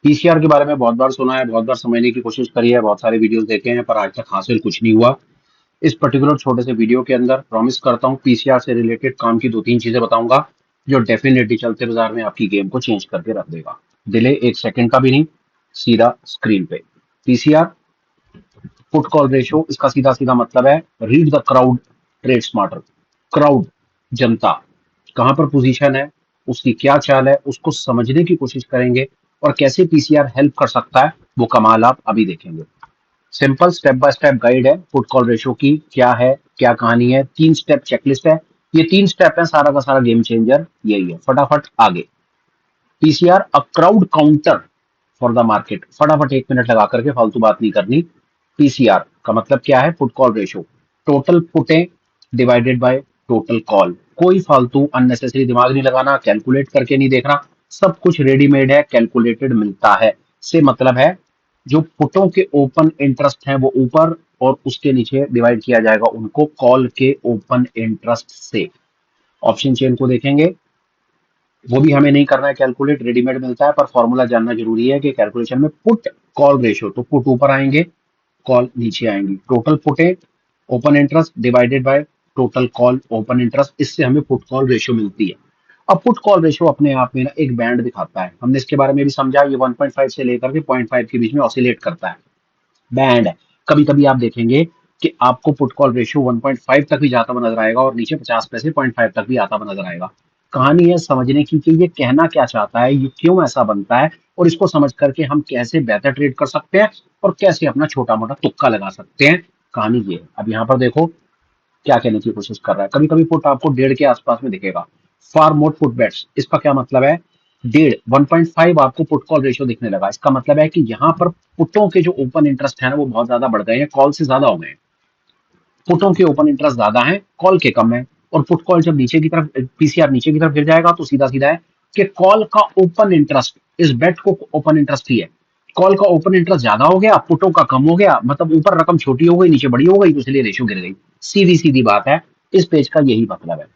PCR के बारे में बहुत बार सुना है, बहुत बार समझने की कोशिश करी है, बहुत सारे वीडियोस देखे हैं, पर आज तक हासिल कुछ नहीं हुआ। इस पर्टिकुलर छोटे से वीडियो के अंदर प्रॉमिस करता हूँ पीसीआर से रिलेटेड काम की दो तीन चीजें बताऊंगा जो डेफिनेटली चलते बाजार में आपकी गेम को चेंज करके रख देगा। डिले एक सेकंड का भी नहीं, सीधा स्क्रीन पे। पीसीआर पुट कॉल रेशियो, इसका सीधा सीधा मतलब है read the crowd trade smarter. Crowd, जनता कहां पर पोजीशन है, उसकी क्या चाल है, उसको समझने की कोशिश करेंगे और कैसे पीसीआर हेल्प कर सकता है वो कमाल आप अभी देखेंगे। Simple step by step guide है पुट कॉल रेशो की, क्या है क्या कहानी है, 3 स्टेप चेकलिस्ट है। ये 3 स्टेप है, सारा का सारा गेम चेंजर यही है। फटाफट आगे। PCR a crowd counter for the market. फटाफट 1 मिनट लगा करके, फालतू बात नहीं करनी। पीसीआर का मतलब क्या है, पुट कॉल रेशो, टोटल पुटें डिवाइडेड बाय टोटल कॉल। कोई फालतू अननेसेसरी दिमाग नहीं लगाना, कैलकुलेट करके नहीं देखना, सब कुछ रेडीमेड है, कैलकुलेटेड मिलता है। से मतलब है जो पुटों के ओपन इंटरेस्ट हैं वो ऊपर, और उसके नीचे डिवाइड किया जाएगा उनको कॉल के ओपन इंटरेस्ट से। ऑप्शन चेन को देखेंगे, वो भी हमें नहीं करना है कैलकुलेट, रेडीमेड मिलता है, पर फॉर्मूला जानना जरूरी है कि कैलकुलेशन में पुट कॉल रेशियो, तो पुट ऊपर आएंगे, कॉल नीचे आएंगी। टोटल पुटे open interest divided by total call open interest, इससे हमें पुट कॉल रेशियो मिलती है। अब पुट कॉल रेशियो अपने आप में ना एक बैंड दिखाता है, हमने इसके बारे में भी समझा, ये 1.5 से लेकर के 0.5 के बीच में ऑसिलेट करता है, बैंड है। कभी कभी आप देखेंगे कि आपको पुट कॉल रेशियो 1.5 तक भी जाता हुआ नजर आएगा और नीचे 50 पैसे 0.5 तक भी आता हुआ नजर आएगा। कहानी है समझने की कि ये कहना क्या चाहता है, ये क्यों ऐसा बनता है, और इसको समझ करके हम कैसे बेहतर ट्रेड कर सकते हैं और कैसे अपना छोटा मोटा तुक्का लगा सकते हैं। कहानी ये है। अब यहाँ पर देखो क्या कहने की कोशिश कर रहा है। कभी कभी पुट आपको 1.5 के आसपास में दिखेगा, फार मोर पुट बेट्स। इसका क्या मतलब है, 1.5 आपको पुट कॉल रेशियो दिखने लगा, इसका मतलब है कि यहाँ पर पुटों के जो ओपन इंटरेस्ट है ना वो बहुत ज्यादा बढ़ गए हैं, कॉल से ज्यादा हो गए हैं। पुटों के ओपन इंटरेस्ट ज्यादा है, कॉल के कम है। और पुट कॉल जब नीचे की तरफ, पीसीआर नीचे की तरफ गिर जाएगा तो सीधा सीधा है कि कॉल का ओपन इंटरेस्ट, इस बेट को ओपन इंटरेस्ट ही है, कॉल का ओपन इंटरेस्ट ज्यादा हो गया, पुटों का कम हो गया, मतलब ऊपर रकम छोटी हो गई नीचे बड़ी हो गई, तो इसलिए रेशियो गिर गई। सीधी सीधी बात है, इस पेज का यही मतलब है।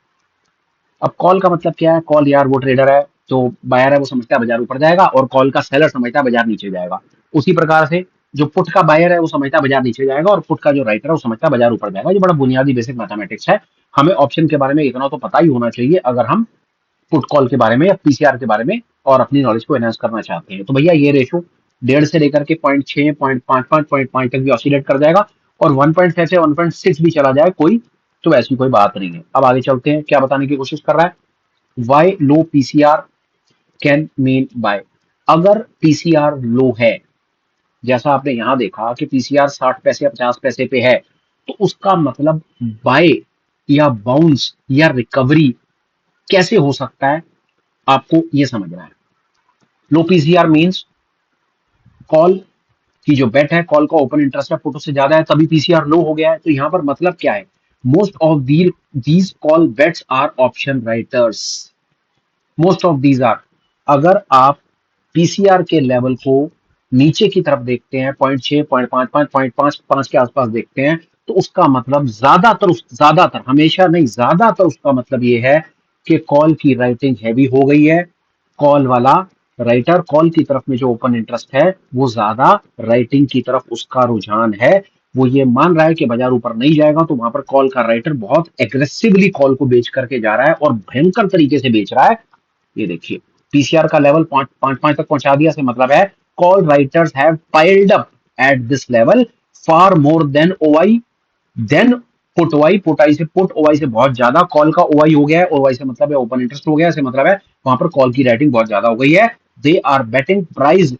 अब कॉल का मतलब क्या है, कॉल यार वो ट्रेडर है, जो बायर है वो समझता है बाजार ऊपर जाएगा, और कॉल का सेलर समझता है बाजार नीचे जाएगा। उसी प्रकार से जो पुट का बायर है वो समझता है बाजार नीचे जाएगा, और पुट का जो राइटर है वो समझता है बाजार ऊपर जाएगा। ये बड़ा बुनियादी बेसिक मैथमेटिक्स है। हमें ऑप्शन के बारे में इतना तो पता ही होना चाहिए अगर हम पुट कॉल के बारे में या पीसीआर के बारे में और अपनी नॉलेज को एनहांस करना चाहते हैं। तो भैया ये रेशो 1.5 से लेकर के 0.6 0.55 0.5 तक भी ऑसिलेट कर जाएगा, और 1.5 से 1.6 भी चला जाए कोई, तो ऐसी कोई बात नहीं है। अब आगे चलते हैं, क्या बताने की कोशिश कर रहा है, why low PCR can mean buy. अगर पीसीआर लो है, जैसा आपने यहां देखा कि पीसीआर 60 पैसे या 50 पैसे पे है, तो उसका मतलब बाय या बाउंस या रिकवरी कैसे हो सकता है, आपको यह समझना है। लो पीसीआर मींस कॉल की जो बेट है, कॉल का ओपन इंटरेस्ट है पुट से ज्यादा है, तभी पीसीआर लो हो गया है। तो यहां पर मतलब क्या है, most of these call bets are option writers. Most of these are, अगर आप पीसीआर के लेवल को नीचे की तरफ देखते हैं, 0.6 0.55 0.55 के आसपास देखते हैं, तो उसका मतलब ज्यादातर, हमेशा नहीं, ज्यादातर उसका मतलब ये है कि कॉल की राइटिंग हैवी हो गई है। कॉल वाला राइटर, कॉल की तरफ में जो ओपन इंटरेस्ट है वो ज्यादा राइटिंग की तरफ उसका रुझान है। वो ये मान रहा है कि बाजार ऊपर नहीं जाएगा, तो वहां पर कॉल का राइटर बहुत एग्रेसिवली कॉल को बेच करके जा रहा है और भयंकर तरीके से बेच रहा है। ये देखिए, पीसीआर का लेवल 5.5 तक पहुंचा दिया, से मतलब है call writers have piled up at this level far more than OI, then put OI. Put आई से पुट, ओवाई से बहुत ज्यादा कॉल का ओवाई हो गया है, ओवाई से मतलब है ओपन इंटरेस्ट हो गया है, से मतलब है वहां पर कॉल की राइटिंग बहुत ज्यादा हो गई है। They are betting price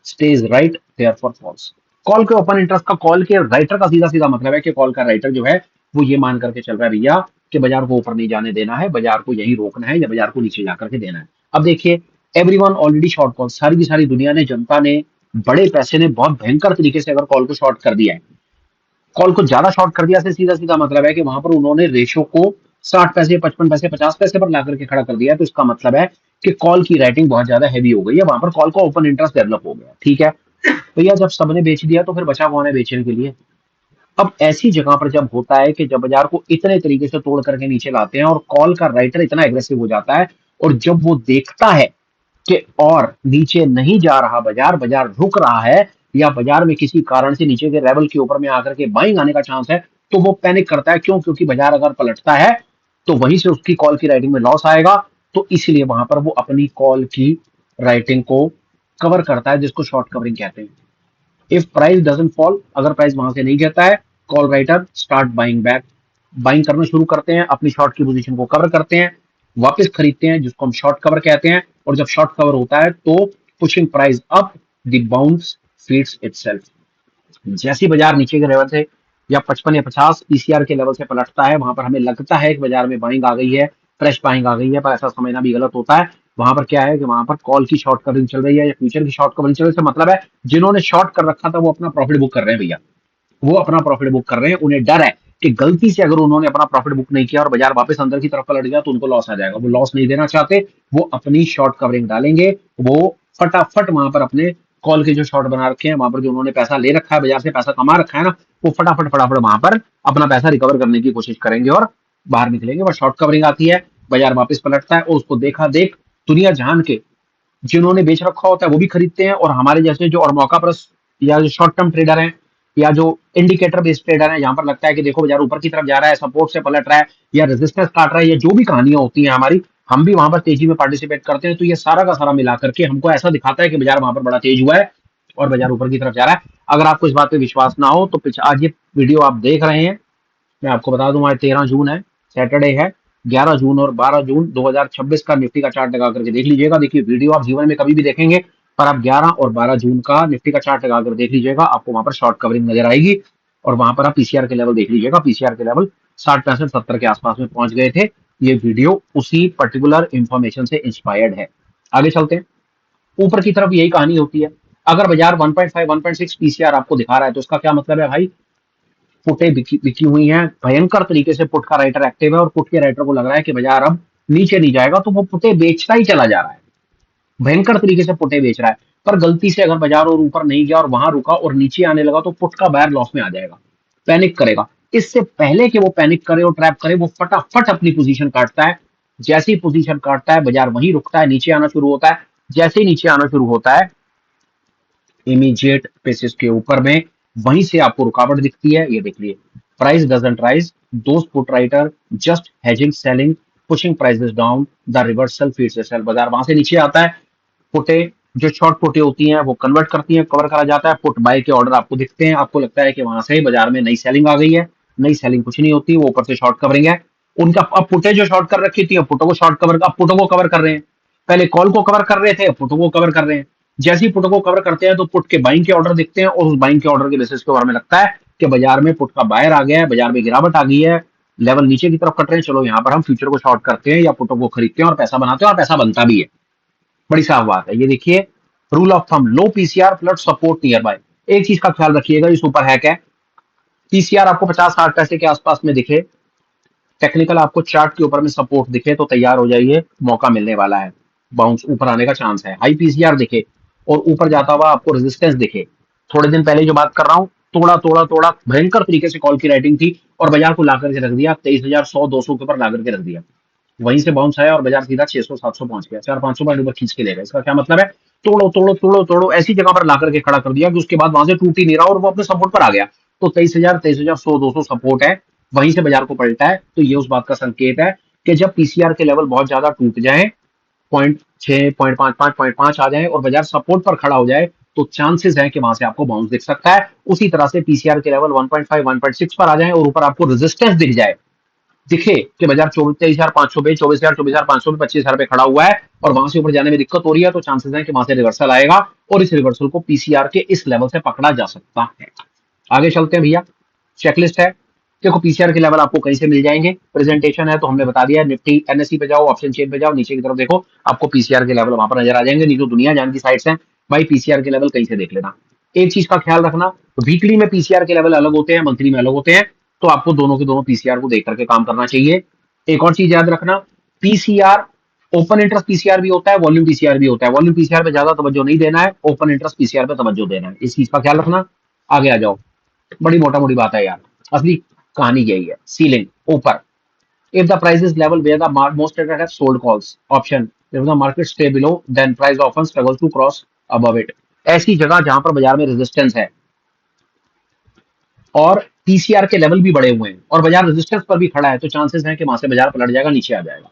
stage right there for falls. Call के ओपन इंटरेस्ट का, कॉल के राइटर का सीधा सीधा मतलब है कि कॉल का राइटर जो है वो ये मान करके चल रहा है भैया कि बाजार को ऊपर नहीं जाने देना है, बाजार को यहीं रोकना है या बाजार को नीचे जाकर के देना है। अब देखिए, एवरीवन ऑलरेडी शॉर्ट कॉल, सारी की सारी दुनिया ने, जनता ने, बड़े पैसे ने बहुत भयंकर तरीके से अगर कॉल को शॉर्ट कर दिया है, कॉल को ज्यादा शॉर्ट कर दिया, से सीधा सीधा मतलब है कि वहां पर उन्होंने रेशो को 60 पैसे 55 पैसे 50 पैसे पर ला करके खड़ा कर दिया है। तो इसका मतलब है कि कॉल की राइटिंग बहुत ज्यादा हैवी हो गई है, वहां पर कॉल का ओपन इंटरेस्ट डेवलप हो गया। ठीक है भैया, जब सबने बेच दिया तो फिर बचा कौन है बेचने के लिए। अब ऐसी जगह पर जब होता है कि जब बाजार को इतने तरीके से तोड़ करके नीचे लाते हैं और कॉल का राइटर इतना एग्रेसिव हो जाता है, और जब वो देखता है कि और नीचे नहीं जा रहा बाजार, बाजार रुक रहा है, या बाजार में किसी कारण से नीचे के लेवल के ऊपर में आकर के बाइंग आने का चांस है, तो वो पैनिक करता है। क्यों? क्योंकि बाजार अगर पलटता है तो वहीं से उसकी कॉल की राइटिंग में लॉस आएगा, तो इसलिए वहां पर वो अपनी कॉल की राइटिंग को कवर करता है, जिसको शॉर्ट कवरिंग कहते हैं। इफ प्राइस डजंट फॉल, अगर प्राइस वहां से नहीं गिरता है, call writer start buying back, buying करना शुरू करते हैं, अपनी शॉर्ट की पोजीशन को कवर करते हैं, वापस खरीदते हैं, जिसको हम शॉर्ट कवर कहते हैं। और जब शॉर्ट कवर होता है तो pushing price up, the bounce feeds itself. जैसे बाजार नीचे के लेवल से या 55 या 50 पीसीआर के लेवल से पलटता है, वहां पर हमें लगता है कि बाजार में बाइंग आ गई है, फ्रेश बाइंग आ गई है, पर ऐसा समझना भी गलत होता है। वहां पर क्या है कि वहां पर कॉल की शॉर्ट कवरिंग चल रही है या फ्यूचर की शॉर्ट कवरिंग चल रही है। इसका मतलब है जिन्होंने शॉर्ट कर रखा था वो अपना प्रॉफिट बुक कर रहे हैं भैया, वो अपना प्रॉफिट बुक कर रहे हैं। उन्हें डर है कि गलती से अगर उन्होंने अपना प्रॉफिट बुक नहीं किया और बाजार वापस अंदर की तरफ पलट गया तो उनको लॉस आ जाएगा। वो लॉस नहीं देना चाहते, वो अपनी शॉर्ट कवरिंग डालेंगे। वो फटाफट वहां पर अपने कॉल के जो शॉर्ट बना रखे हैं, वहां पर जो उन्होंने पैसा ले रखा है, बाजार से पैसा कमा रखा है ना, वो फटाफट फटाफट वहां पर अपना पैसा रिकवर करने की कोशिश करेंगे और बाहर निकलेंगे। वह शॉर्ट कवरिंग आती है, बाजार वापस पलटता है और उसको देखा देख दुनिया जहान के जिन्होंने बेच रखा होता है वो भी खरीदते हैं, और हमारे जैसे जो और मौका पर या जो शॉर्ट टर्म ट्रेडर हैं या जो इंडिकेटर बेस्ड ट्रेडर हैं, जहां पर लगता है कि देखो बाजार ऊपर की तरफ जा रहा है, सपोर्ट से पलट रहा है या रेजिस्टेंस काट रहा है, या जो भी कहानियां होती हैं हमारी, हम भी वहां पर तेजी में पार्टिसिपेट करते हैं। तो ये सारा का सारा मिला करके हमको ऐसा दिखाता है कि बाजार वहां पर बड़ा तेज हुआ है और बाजार ऊपर की तरफ जा रहा है। अगर आपको इस बात पे विश्वास ना हो तो आज ये वीडियो आप देख रहे हैं, मैं आपको बता दूं आज 13 जून है, सैटरडे है। 11 जून और 12 जून 2026 का निफ्टी का चार्ट लगा करके देख लीजिएगा। देखिए वीडियो आप जीवन में कभी भी देखेंगे, पर आप 11 और 12 जून का निफ्टी का चार्ट लगा कर देख लीजिएगा, आपको वहां पर शॉर्ट कवरिंग नजर आएगी। और वहां पर आप पीसीआर के लेवल देख लीजिएगा, पीसीआर के लेवल 60, 65, 70 के आसपास में पहुंच गए थे। ये वीडियो उसी पर्टिकुलर इंफॉर्मेशन से इंस्पायर्ड है। आगे चलते हैं, ऊपर की तरफ यही कहानी होती है। अगर बाजार 1.5 1.6 पीसीआर आपको दिखा रहा है तो उसका क्या मतलब है भाई? पुटें बिकी हुई हैं, भयंकर तरीके से पुट का राइटर एक्टिव है और पुट के राइटर को लग रहा है कि बाजार अब नीचे नहीं जाएगा, तो वो पुटें बेचता ही चला जा रहा है, भयंकर तरीके से पुटें बेच रहा है। पर गलती से अगर बाजार और ऊपर नहीं गया और वहां रुका और नीचे आने लगा तो पुट का बायर लॉस में आ जाएगा, पैनिक करेगा। इससे पहले कि वो पैनिक करे और ट्रैप करे, वो फटाफट अपनी पोजीशन काटता है। जैसे ही पोजीशन काटता है बाजार वहीं रुकता है, नीचे आना शुरू होता है। जैसे ही नीचे आना शुरू होता है इमीडिएट बेसिस के ऊपर में वहीं से आपको रुकावट दिखती है। ये देखिए, price doesn't rise, those put writer just hedging selling, pushing prices down, the reversal feeds itself. बाजार वहां से नीचे आता है, पुटे जो शॉर्ट पुटे होती हैं वो कन्वर्ट करती हैं, कवर करा जाता है, पुट बाय के ऑर्डर आपको दिखते हैं। आपको लगता है कि वहां से बाजार में नई सेलिंग आ गई है, नई सेलिंग कुछ नहीं होती, वो ऊपर से शॉर्ट कवरिंग है उनका। अब पुटे जो शॉर्ट कर रखी थी, पुटों को शॉर्ट कवर, अब पुटों को कवर कर रहे हैं। पहले कॉल को कवर कर रहे थे, पुटों को कवर कर रहे हैं। जैसे ही पुट को कवर करते हैं तो पुट के बाइंग के ऑर्डर दिखते हैं, और उस बाइंग के ऑर्डर के बेसिस के ऊपर में लगता है कि बाजार में पुट का बायर आ गया है, बाजार में गिरावट आ गई है, लेवल नीचे की तरफ कट रहे हैं, चलो यहाँ पर हम फ्यूचर को शॉर्ट करते हैं या पुटों को खरीदते हैं और पैसा बनाते हैं, और पैसा बनता भी है। बड़ी साफ बात है। ये देखिए, rule of thumb, low PCR plus support near by. एक चीज का ख्याल रखिएगा, ये सुपर हैक है। पीसीआर आपको 50-60 पैसे के आसपास में दिखे, टेक्निकल आपको चार्ट के ऊपर में सपोर्ट दिखे, तो तैयार हो जाइए, मौका मिलने वाला है, बाउंस ऊपर आने का चांस है। हाई पीसीआर दिखे और ऊपर जाता हुआ आपको रेजिस्टेंस दिखे, थोड़े दिन पहले जो बात कर रहा हूं, तोड़ा तोड़ा तोड़ा भयंकर तरीके से कॉल की राइटिंग थी और बाजार को ला करके रख दिया 23,100-200 के ऊपर ला करके रख दिया। वहीं से बाउंस आया और बाजार सीधा 600-700 पहुंच गया, 400-500 पॉइंट ऊपर खींच के ले गया। इसका क्या मतलब है? तोड़ो तोड़ो तोड़ो तोड़ो ऐसी जगह पर ला करके खड़ा कर दिया कि उसके बाद वहां से टूट ही नहीं रहा और वो अपने सपोर्ट पर आ गया। तो 23,100 200 सपोर्ट है, वहीं से बाजार को पलटा है। तो ये उस बात का संकेत है कि जब पीसीआर के लेवल बहुत ज्यादा टूट जाए, 0.6 0.55 0.5 आ जाए और बाजार सपोर्ट पर खड़ा हो जाए, तो चांसेस है कि वहां से आपको बाउंस दिख सकता है। उसी तरह से पीसीआर के लेवल 1.5 1.6 पर आ जाए और ऊपर आपको रेजिस्टेंस दिख जाए, दिखे कि बाजार 23,500 पे, 24,000 24,500 पे, 25,000 पे खड़ा हुआ है और वहां से ऊपर जाने में दिक्कत हो रही है, तो चांसेस है कि वहां से रिवर्सल आएगा और इस रिवर्सल को पीसीआर के इस लेवल से पकड़ा जा सकता है। आगे चलते हैं भैया, चेकलिस्ट है। देखो पीसीआर के लेवल आपको कहीं से मिल जाएंगे, प्रेजेंटेशन है तो हमने बता दिया। निफ्टी एनएससी पे जाओ, ऑप्शन चेन पे जाओ, नीचे की तरफ देखो, आपको पीसीआर के लेवल वहां पर नजर आ जाएंगे। नहीं तो दुनिया जान की साइट्स हैं भाई, पीसीआर के लेवल कहीं से देख लेना। एक चीज का ख्याल रखना, वीकली में पीसीआर के लेवल अलग होते हैं, मंथली में अलग होते हैं, तो आपको दोनों के दोनों पीसीआर को देख करके काम करना चाहिए। एक और चीज याद रखना, पीसीआर ओपन इंटरेस्ट पीसीआर भी होता है, वॉल्यूम पीसीआर भी होता है। वॉल्यूम पीसीआर पे ज्यादा तवज्जो नहीं देना है, ओपन इंटरेस्ट पीसीआर पे तवज्जो देना है, इस चीज का ख्याल रखना। आगे आ जाओ, बड़ी मोटा मोटी बात है यार, असली कहानी यही है। सीलिंग ऊपर, if the price is level where the most trader have sold calls, option if the market stay below then price often struggle to cross above it. ऐसी जगह जहां पर बाजार में रेजिस्टेंस है और पीसीआर के लेवल भी बढ़े हुए हैं और बाजार रेजिस्टेंस पर भी खड़ा है, तो चांसेस हैं कि वहां से बाजार पलट जाएगा, नीचे आ जाएगा।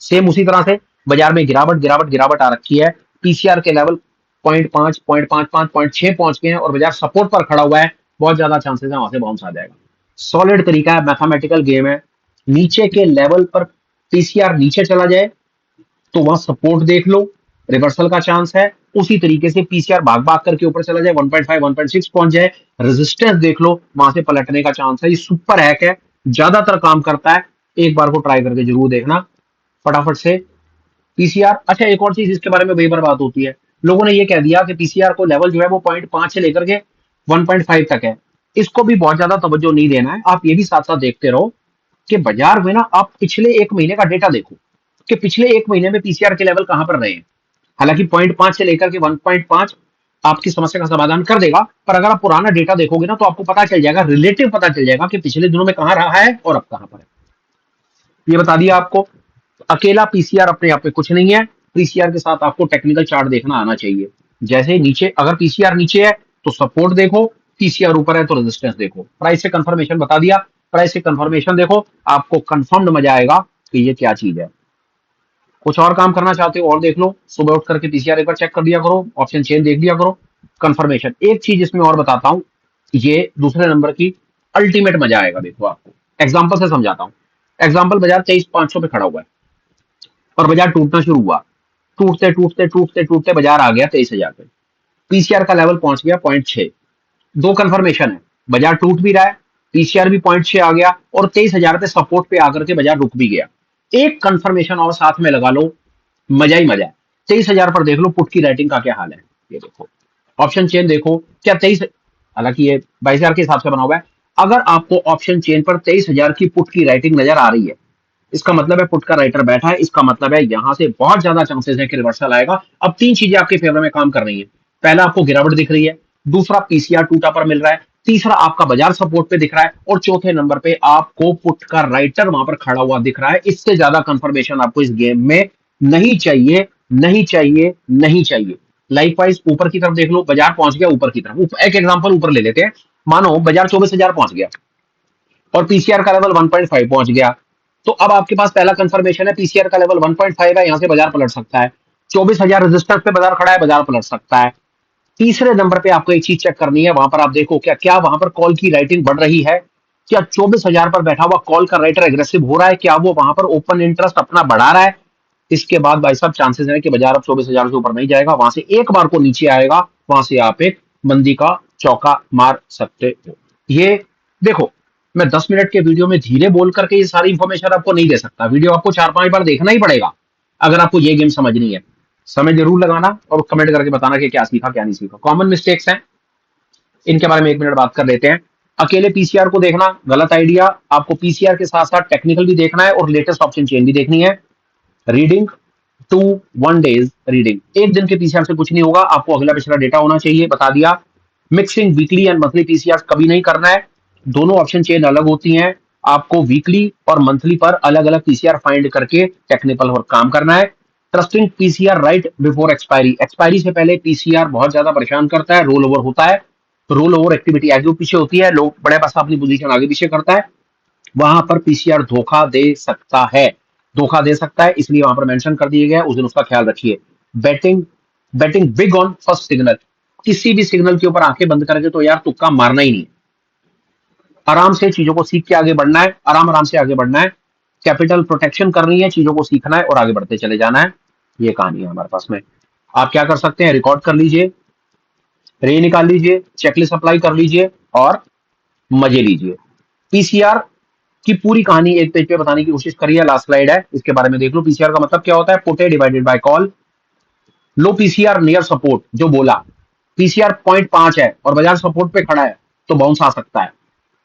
सेम उसी तरह से बाजार में गिरावट गिरावट गिरावट आ रखी है, पीसीआर के लेवल 0.5 0.55 0.6 पहुंच गए हैं और बाजार सपोर्ट पर खड़ा हुआ है, बहुत ज्यादा चांसेस है वहां से बाउंस आ जाएगा। सॉलिड तरीका है, मैथमेटिकल गेम है। नीचे के लेवल पर पीसीआर नीचे चला जाए तो वहां सपोर्ट देख लो, रिवर्सल का चांस है। उसी तरीके से पीसीआर भाग भाग करके ऊपर चला जाए, 1.5 1.6 पहुंच जाए, रेजिस्टेंस देख लो, वहां से पलटने का चांस है। ये सुपर हैक है, ज्यादातर काम करता है, एक बार को ट्राई करके जरूर देखना फटाफट से। पीसीआर, अच्छा एक और चीज इसके बारे में वही बार बात होती है, लोगों ने ये कह दिया कि पीसीआर को लेवल जो है वो 0.5 से लेकर के 1.5 तक है। इसको भी बहुत ज्यादा तवज्जो नहीं देना है, आप ये भी साथ साथ देखते रहो कि बाजार में ना आप पिछले एक महीने का डेटा देखो कि पिछले एक महीने में पीसीआर के लेवल कहां पर रहे हैं। हालांकि 0.5 से लेकर के 1.5 आपकी समस्या का समाधान कर देगा, पर अगर आप पुराना डेटा देखोगे ना तो आपको पता चल जाएगा, रिलेटिव पता चल जाएगा कि पिछले दिनों में कहां रहा है और अब कहां पर है। ये बता दिया आपको। अकेला पीसीआर अपने आप में कुछ नहीं है, पीसीआर के साथ आपको टेक्निकल चार्ट देखना आना चाहिए। जैसे नीचे, अगर पीसीआर नीचे है तो सपोर्ट देखो, पीसीआर ऊपर है तो रेजिस्टेंस देखो। प्राइस से कंफर्मेशन बता दिया, प्राइस से कंफर्मेशन देखो, आपको कंफर्म्ड मजा आएगा कि ये क्या चीज है। कुछ और काम करना चाहते हो और देख लो, सुबह उठ करके पीसीआर एक बार चेक कर दिया करो, ऑप्शन चेन देख लिया करो, कंफर्मेशन। एक चीज इसमें और बताता हूं, ये दूसरे नंबर की अल्टीमेट मजा आएगा। देखो आपको एग्जांपल से समझाता हूं। एग्जांपल, बाजार 23,500 पे खड़ा हुआ है और बाजार टूटना शुरू हुआ, टूटते टूटते टूटते टूटते बाजार आ गया 23,000 पे, पीसीआर का लेवल पहुंच गया 0.6। दो कंफर्मेशन है, बाजार टूट भी रहा है, पीसीआर भी 0.6 आ गया और 23,000 पे सपोर्ट पे आकर के बाजार रुक भी गया। एक कंफर्मेशन और साथ में लगा लो, मजा ही मजा है। 23,000 पर देख लो पुट की राइटिंग का क्या हाल है, ये देखो ऑप्शन चेन देखो, क्या 23, हालांकि ये 22,000 के हिसाब से बना हुआ है, अगर आपको ऑप्शन चेन पर 23,000 की पुट की राइटिंग नजर आ रही है, इसका मतलब है पुट का राइटर बैठा है, इसका मतलब है यहां से बहुत ज्यादा चांसेस है कि रिवर्सल आएगा। अब तीन चीजें आपके फेवर में काम कर रही है, पहला आपको गिरावट दिख रही है, दूसरा पीसीआर टूटा पर मिल रहा है, तीसरा आपका बाजार सपोर्ट पे दिख रहा है और चौथे नंबर पे आपको पुट का राइटर वहां पर खड़ा हुआ दिख रहा है। इससे ज्यादा कंफर्मेशन आपको इस गेम में नहीं चाहिए, नहीं चाहिए, नहीं चाहिए। लाइकवाइज ऊपर की तरफ देख लो, बाजार पहुंच गया ऊपर की तरफ। एक एग्जांपल ऊपर ले लेते हैं, मानो बाजार 24,000 पहुंच गया और पीसीआर का लेवल 1.5 पहुंच गया, तो अब आपके पास पहला कंफर्मेशन है, पीसीआर का लेवल 1.5 है, यहां से बाजार पलट सकता है। 24,000 रेजिस्टेंस पे बाजार खड़ा है, बाजार पलट सकता है। तीसरे नंबर पे आपको एक चीज चेक करनी है, वहां पर आप देखो क्या क्या वहां पर कॉल की राइटिंग बढ़ रही है, क्या 24,000 पर बैठा हुआ कॉल का राइटर एग्रेसिव हो रहा है, क्या वो वहां पर ओपन इंटरेस्ट अपना बढ़ा रहा है। इसके बाद भाई साहब चांसेस है कि बाजार अब 24,000 से ऊपर नहीं जाएगा, वहां से एक बार को नीचे आएगा, वहां से आप एक मंदी का चौका मार सकते हो। ये देखो, मैं 10 मिनट के वीडियो में धीरे बोल करके ये सारी इंफॉर्मेशन आपको नहीं दे सकता, वीडियो आपको 4-5 बार देखना ही पड़ेगा अगर आपको ये गेम समझनी है। समय जरूर लगाना और कमेंट करके बताना कि क्या सीखा क्या नहीं सीखा। कॉमन मिस्टेक्स हैं, इनके बारे में 1 मिनट बात कर लेते हैं। अकेले पीसीआर को देखना गलत आइडिया, आपको पीसीआर के साथ साथ टेक्निकल भी देखना है और लेटेस्ट ऑप्शन चेन भी देखनी है। रीडिंग टू 1 डेज रीडिंग, एक दिन के पीसीआर से कुछ नहीं होगा, आपको अगला पिछला डेटा होना चाहिए, बता दिया। Mixing weekly and monthly PCR कभी नहीं करना है, दोनों ऑप्शन चेन अलग होती हैं, आपको वीकली और मंथली पर अलग अलग पीसीआर फाइंड करके टेक्निकल और काम करना है। Trusting PCR right before expiry, expiry से पहले पीसीआर बहुत ज्यादा परेशान करता है, रोल ओवर होता है, रोल ओवर एक्टिविटी आगे पीछे होती है, लोग बड़े पास अपनी पोजीशन आगे पीछे करता है, वहां पर पीसीआर धोखा दे सकता है, धोखा दे सकता है, इसलिए वहां पर मेंशन कर दिए गया, उस दिन उसका ख्याल रखिए। Batting, batting big on first signal, किसी भी सिग्नल के ऊपर आंखें बंद करके तो यार तुक्का मारना ही नहीं, आराम से चीजों को सीख के आगे बढ़ना है, आराम आराम से आगे बढ़ना है, कैपिटल प्रोटेक्शन करनी है, चीजों को सीखना है और आगे बढ़ते चले जाना है। ये कहानी है हमारे पास में। आप क्या कर सकते हैं, रिकॉर्ड कर लीजिए, रे निकाल लीजिए, चेकलिस्ट अप्लाई कर लीजिए और मजे लीजिए। पीसीआर की पूरी कहानी एक पेज पे बताने की कोशिश करिए, लास्ट स्लाइड है, इसके बारे में देख लो। पीसीआर का मतलब क्या होता है, put divided by call. Low PCR near support, जो बोला पीसीआर 0.5 है और बाजार सपोर्ट पे खड़ा है तो बाउंस आ सकता है।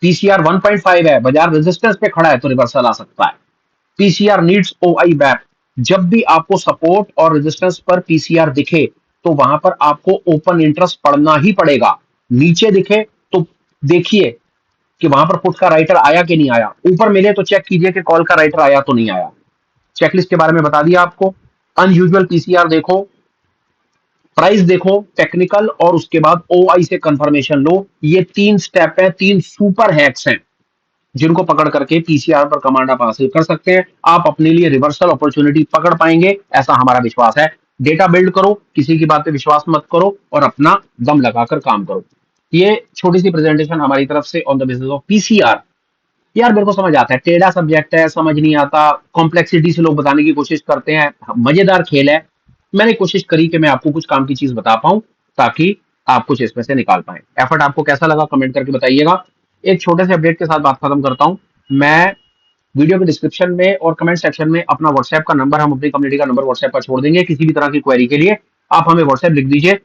पीसीआर 1.5 है, बाजार रेजिस्टेंस पे खड़ा है तो रिवर्सल आ सकता है। पीसीआर नीड्स ओआई बैक, जब भी आपको सपोर्ट और रेजिस्टेंस पर पीसीआर दिखे तो वहां पर आपको ओपन इंटरेस्ट पढ़ना ही पड़ेगा। नीचे दिखे तो देखिए कि वहां पर पुट का राइटर आया कि नहीं आया, ऊपर मिले तो चेक कीजिए कि कॉल का राइटर आया तो नहीं आया। चेकलिस्ट के बारे में बता दिया आपको। अनयूजुअल पीसीआर देखो, प्राइस देखो, टेक्निकल, और उसके बाद ओआई से कंफर्मेशन लो। ये 3 स्टेप है, 3 सुपर हैक्स हैं जिनको पकड़ करके पीसीआर पर कमांड आप हासिल कर सकते हैं। आप अपने लिए रिवर्सल अपॉर्चुनिटी पकड़ पाएंगे, ऐसा हमारा विश्वास है। डेटा बिल्ड करो, किसी की बात पे विश्वास मत करो और अपना दम लगाकर काम करो। ये छोटी सी प्रेजेंटेशन हमारी तरफ से on the basis of PCR. यार मेरे को समझ आता है, टेढ़ा सब्जेक्ट है, समझ नहीं आता, कॉम्प्लेक्सिटी से लोग बताने की कोशिश करते हैं, मजेदार खेल है। मैंने कोशिश करी कि मैं आपको कुछ काम की चीज बता पाऊं ताकि आप कुछ इसमें से निकाल पाए। एफर्ट आपको कैसा लगा कमेंट करके बताइएगा। एक छोटे से अपडेट के साथ बात खत्म करता हूं। मैं वीडियो के डिस्क्रिप्शन में और कमेंट सेक्शन में अपना व्हाट्सएप का नंबर, हम अपनी कम्युनिटी का नंबर व्हाट्सएप पर छोड़ देंगे। किसी भी तरह की क्वेरी के लिए आप हमें व्हाट्सएप लिख दीजिए।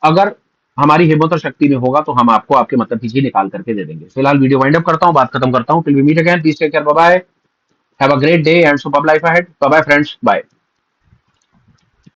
अगर हमारी हिम्मत और शक्ति में होगा तो हम आपको आपके मतलब की चीज निकाल करके दे देंगे। फिलहाल वीडियो वाइंड अप करता हूं, बात खत्म करता हूं। Till we meet again, please take care, bye bye, have a great day and superb life ahead. Bye bye friends, bye.